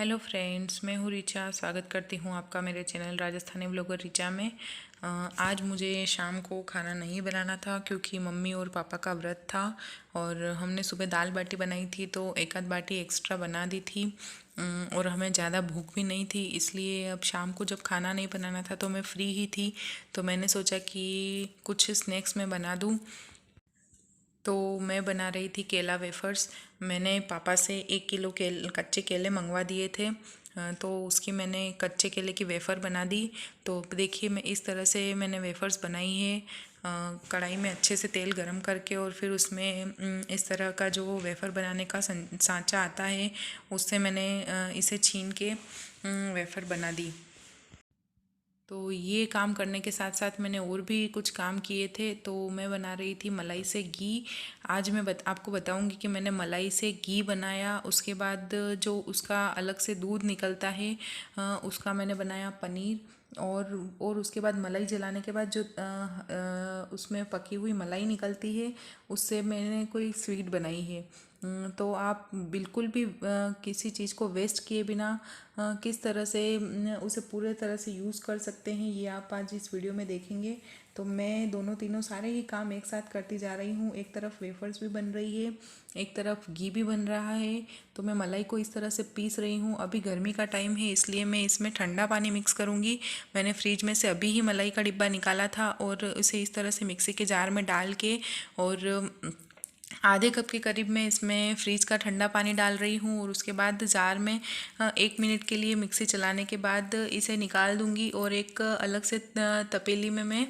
Hello friends, मैं हूँ रिचा। स्वागत करती हूँ आपका मेरे चैनल राजस्थानी ब्लॉगर रिचा में। आज मुझे शाम को खाना नहीं बनाना था क्योंकि मम्मी और पापा का व्रत था और हमने सुबह दाल बाटी बनाई थी तो एक आध बाटी एक्स्ट्रा बना दी थी। और हमें ज़्यादा भूख भी नहीं थी, इसलिए अब शाम को जब खाना नहीं बनाना था तो मैं फ्री ही थी, तो मैंने सोचा कि कुछ स्नैक्स मैं बना दूँ। तो मैं बना रही थी केला वेफर्स। मैंने पापा से 1 किलो कच्चे केले मंगवा दिए थे। तो उसकी मैंने कच्चे केले की वेफ़र बना दी। तो देखिए, मैं इस तरह से मैंने वेफ़र्स बनाई है। कढ़ाई में अच्छे से तेल गरम करके और फिर उसमें इस तरह का जो वेफ़र बनाने का सांचा आता है, उससे मैंने इसे छीन के वेफ़र बना दी। तो ये काम करने के साथ साथ मैंने और भी कुछ काम किए थे। तो मैं बना रही थी मलाई से घी। आज मैं आपको बताऊंगी कि मैंने मलाई से घी बनाया, उसके बाद जो उसका अलग से दूध निकलता है उसका मैंने बनाया पनीर। और उसके बाद मलाई जलाने के बाद जो उसमें पकी हुई मलाई निकलती है, उससे मैंने कोई स्वीट बनाई है। तो आप बिल्कुल भी किसी चीज़ को वेस्ट किए बिना किस तरह से उसे पूरे तरह से यूज़ कर सकते हैं, ये आप आज इस वीडियो में देखेंगे। तो मैं दोनों तीनों सारे ही काम एक साथ करती जा रही हूँ। एक तरफ वेफर्स भी बन रही है, एक तरफ घी भी बन रहा है। तो मैं मलाई को इस तरह से पीस रही हूँ। अभी गर्मी का टाइम है, इसलिए मैं इसमें ठंडा पानी मिक्स करूँगी। मैंने फ्रिज में से अभी ही मलाई का डिब्बा निकाला था और उसे इस तरह से मिक्सी के जार में डाल के और आधे कप के करीब मैं इसमें फ्रीज का ठंडा पानी डाल रही हूँ। और उसके बाद जार में 1 मिनट के लिए मिक्सी चलाने के बाद इसे निकाल दूँगी। और एक अलग से तपेली में मैं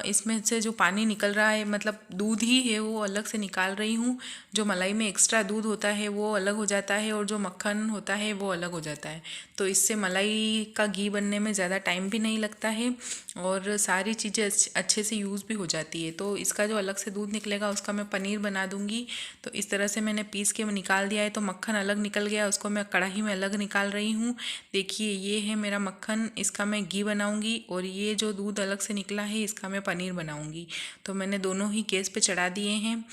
इसमें से जो पानी निकल रहा है, मतलब दूध ही है, वो अलग से निकाल रही हूँ। जो मलाई में एक्स्ट्रा दूध होता है वो अलग हो जाता है और जो मक्खन होता है वो अलग हो जाता है। तो इससे मलाई का घी बनने में ज़्यादा टाइम भी नहीं लगता है और सारी चीज़ें अच्छे से यूज़ भी हो जाती है। तो इसका जो अलग से दूध निकलेगा उसका मैं पनीर बना दूंगी। तो इस तरह से मैंने पीस के निकाल दिया है। तो मक्खन अलग निकल गया, उसको मैं कढ़ाई में अलग निकाल रही हूँ। देखिए, ये है मेरा मक्खन, इसका मैं घी बनाऊंगी। और ये जो दूध अलग से निकला है इसका मैं पनीर बनाऊंगी। तो मैंने दोनों ही गैस पे चढ़ा दिए हैं।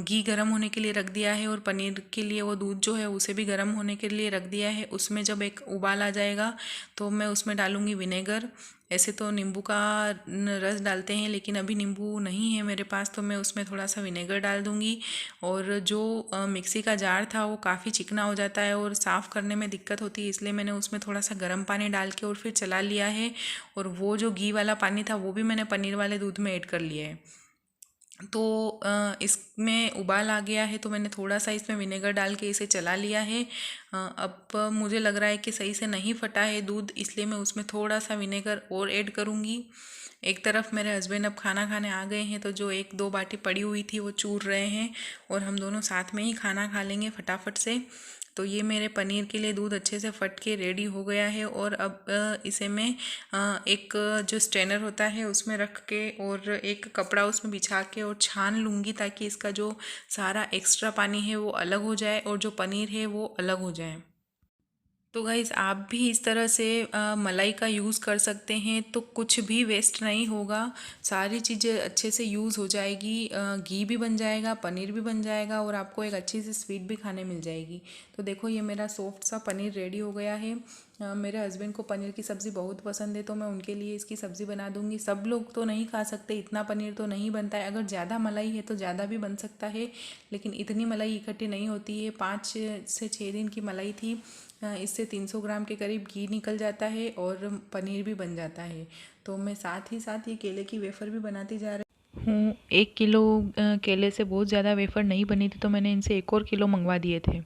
घी गर्म होने के लिए रख दिया है और पनीर के लिए वो दूध जो है उसे भी गर्म होने के लिए रख दिया है। उसमें जब एक उबाल आ जाएगा तो मैं उसमें डालूंगी विनेगर। ऐसे तो नींबू का रस डालते हैं, लेकिन अभी नींबू नहीं है मेरे पास, तो मैं उसमें थोड़ा सा विनेगर डाल दूंगी। और जो मिक्सी का जार था वो काफ़ी चिकना हो जाता है और साफ़ करने में दिक्कत होती है, इसलिए मैंने उसमें थोड़ा सा गर्म पानी डाल के और फिर चला लिया है। और वो जो घी वाला पानी था वो भी मैंने पनीर वाले दूध में ऐड कर लिया है। तो इसमें उबाल आ गया है, तो मैंने थोड़ा सा इसमें विनेगर डाल के इसे चला लिया है। अब मुझे लग रहा है कि सही से नहीं फटा है दूध, इसलिए मैं उसमें थोड़ा सा विनेगर और ऐड करूँगी। एक तरफ मेरे हस्बैंड अब खाना खाने आ गए हैं, तो जो 1-2 बाटी पड़ी हुई थी वो चूर रहे हैं और हम दोनों साथ में ही खाना खा लेंगे फटाफट से। तो ये मेरे पनीर के लिए दूध अच्छे से फट के रेडी हो गया है। और अब इसे मैं एक जो स्ट्रेनर होता है उसमें रख के और एक कपड़ा उसमें बिछा के और छान लूँगी, ताकि इसका जो सारा एक्स्ट्रा पानी है वो अलग हो जाए और जो पनीर है वो अलग हो जाए। तो गाइज़, आप भी इस तरह से मलाई का यूज़ कर सकते हैं, तो कुछ भी वेस्ट नहीं होगा। सारी चीज़ें अच्छे से यूज़ हो जाएगी। घी भी बन जाएगा, पनीर भी बन जाएगा और आपको एक अच्छी सी स्वीट भी खाने मिल जाएगी। तो देखो, ये मेरा सॉफ्ट सा पनीर रेडी हो गया है। मेरे हस्बैंड को पनीर की सब्ज़ी बहुत पसंद है, तो मैं उनके लिए इसकी सब्ज़ी बना दूंगी। सब लोग तो नहीं खा सकते, इतना पनीर तो नहीं बनता है। अगर ज़्यादा मलाई है तो ज़्यादा भी बन सकता है, लेकिन इतनी मलाई इकट्ठी नहीं होती है। 5 से 6 दिन की मलाई थी। इससे 300 ग्राम के करीब घी निकल जाता है और पनीर भी बन जाता है। तो मैं साथ ही साथ ये केले की वेफ़र भी बनाती जा रही हूँ। 1 किलो केले से बहुत ज़्यादा वेफ़र नहीं बनी थी, तो मैंने इनसे 1 और किलो मंगवा दिए थे।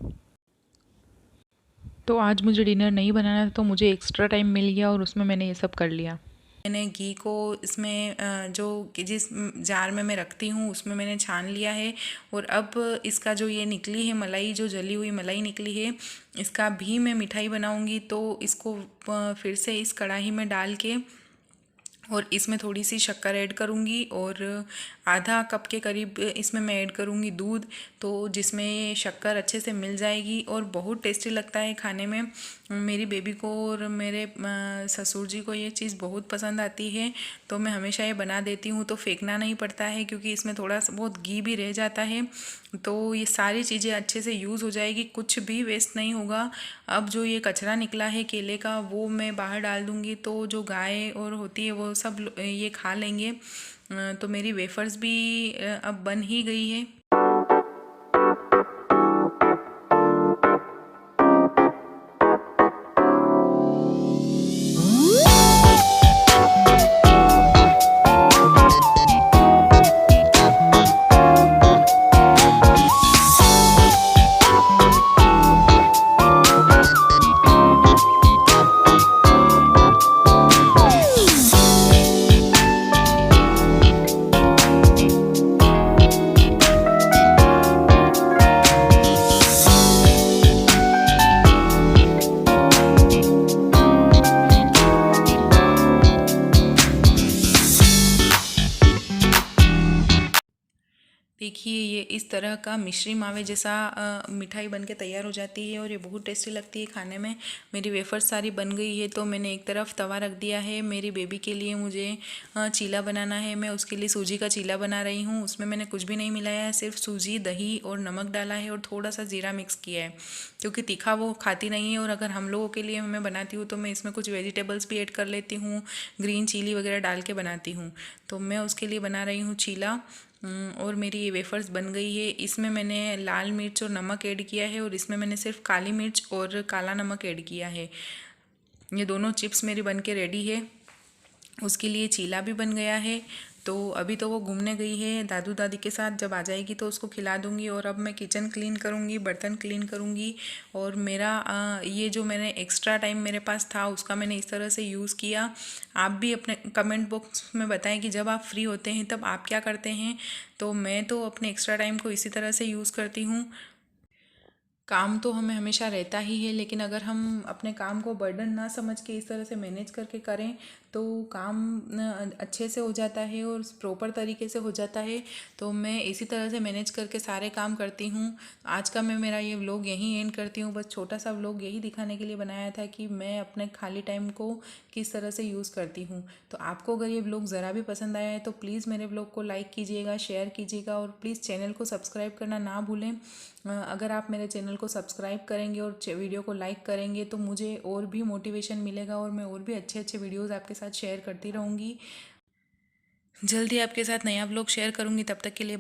तो आज मुझे डिनर नहीं बनाना था, तो मुझे एक्स्ट्रा टाइम मिल गया और उसमें मैंने ये सब कर लिया। मैंने घी को इसमें जो जिस जार में मैं रखती हूँ उसमें मैंने छान लिया है। और अब इसका जो ये निकली है मलाई, जो जली हुई मलाई निकली है, इसका भी मैं मिठाई बनाऊँगी। तो इसको फिर से इस कढ़ाई में डाल के और इसमें थोड़ी सी शक्कर ऐड करूँगी और आधा कप के करीब इसमें मैं ऐड करूँगी दूध, तो जिसमें शक्कर अच्छे से मिल जाएगी और बहुत टेस्टी लगता है खाने में। मेरी बेबी को और मेरे ससुर जी को ये चीज़ बहुत पसंद आती है, तो मैं हमेशा ये बना देती हूँ, तो फेंकना नहीं पड़ता है क्योंकि इसमें थोड़ा सा बहुत घी भी रह जाता है। तो ये सारी चीज़ें अच्छे से यूज़ हो जाएगी, कुछ भी वेस्ट नहीं होगा। अब जो ये कचरा निकला है केले का वो मैं बाहर डाल दूँगी, तो जो गाय और होती है वो सब ये खा लेंगे। तो मेरी वेफर्स भी अब बन ही गई है। देखिए ये इस तरह का मिश्री मावे जैसा मिठाई बनके तैयार हो जाती है और ये बहुत टेस्टी लगती है खाने में। मेरी वेफर्स सारी बन गई है, तो मैंने एक तरफ तवा रख दिया है। मेरी बेबी के लिए मुझे चीला बनाना है। मैं उसके लिए सूजी का चीला बना रही हूँ। उसमें मैंने कुछ भी नहीं मिलाया है, सिर्फ सूजी, दही और नमक डाला है और थोड़ा सा जीरा मिक्स किया है, क्योंकि तीखा वो खाती नहीं है। और अगर हम लोगों के लिए मैं बनाती हूँ तो मैं इसमें कुछ वेजिटेबल्स भी ऐड कर लेती हूँ, ग्रीन चिली वगैरह डाल के बनाती हूँ। तो मैं उसके लिए बना रही हूँ चीला। और मेरी ये वेफर्स बन गई है। इसमें मैंने लाल मिर्च और नमक ऐड किया है और इसमें मैंने सिर्फ काली मिर्च और काला नमक ऐड किया है। ये दोनों चिप्स मेरी बन के रेडी है। उसके लिए चीला भी बन गया है। तो अभी तो वो घूमने गई है दादू दादी के साथ, जब आ जाएगी तो उसको खिला दूँगी। और अब मैं किचन क्लीन करूँगी, बर्तन क्लीन करूँगी। और मेरा ये जो मैंने एक्स्ट्रा टाइम मेरे पास था उसका मैंने इस तरह से यूज़ किया। आप भी अपने कमेंट बॉक्स में बताएं कि जब आप फ्री होते हैं तब आप क्या करते हैं। तो मैं तो अपने एक्स्ट्रा टाइम को इसी तरह से यूज़ करती हूँ। काम तो हमें हमेशा रहता ही है, लेकिन अगर हम अपने काम को बर्डन ना समझ के इस तरह से मैनेज करके करें तो काम अच्छे से हो जाता है और प्रॉपर तरीके से हो जाता है। तो मैं इसी तरह से मैनेज करके सारे काम करती हूँ। आज का मैं मेरा ये व्लॉग यहीं एंड करती हूँ। बस छोटा सा व्लॉग यही दिखाने के लिए बनाया था कि मैं अपने खाली टाइम को किस तरह से यूज़ करती हूँ। तो आपको अगर ये व्लॉग ज़रा भी पसंद आया है तो प्लीज़ मेरे व्लॉग को लाइक कीजिएगा, शेयर कीजिएगा और प्लीज़ चैनल को सब्सक्राइब करना ना भूलें। अगर आप मेरे चैनल को सब्सक्राइब करेंगे और वीडियो को लाइक करेंगे तो मुझे और भी मोटिवेशन मिलेगा और मैं और भी अच्छे अच्छे वीडियोस आपके साथ शेयर करती रहूँगी। जल्दी आपके साथ नया व्लॉग शेयर करूँगी। तब तक के लिए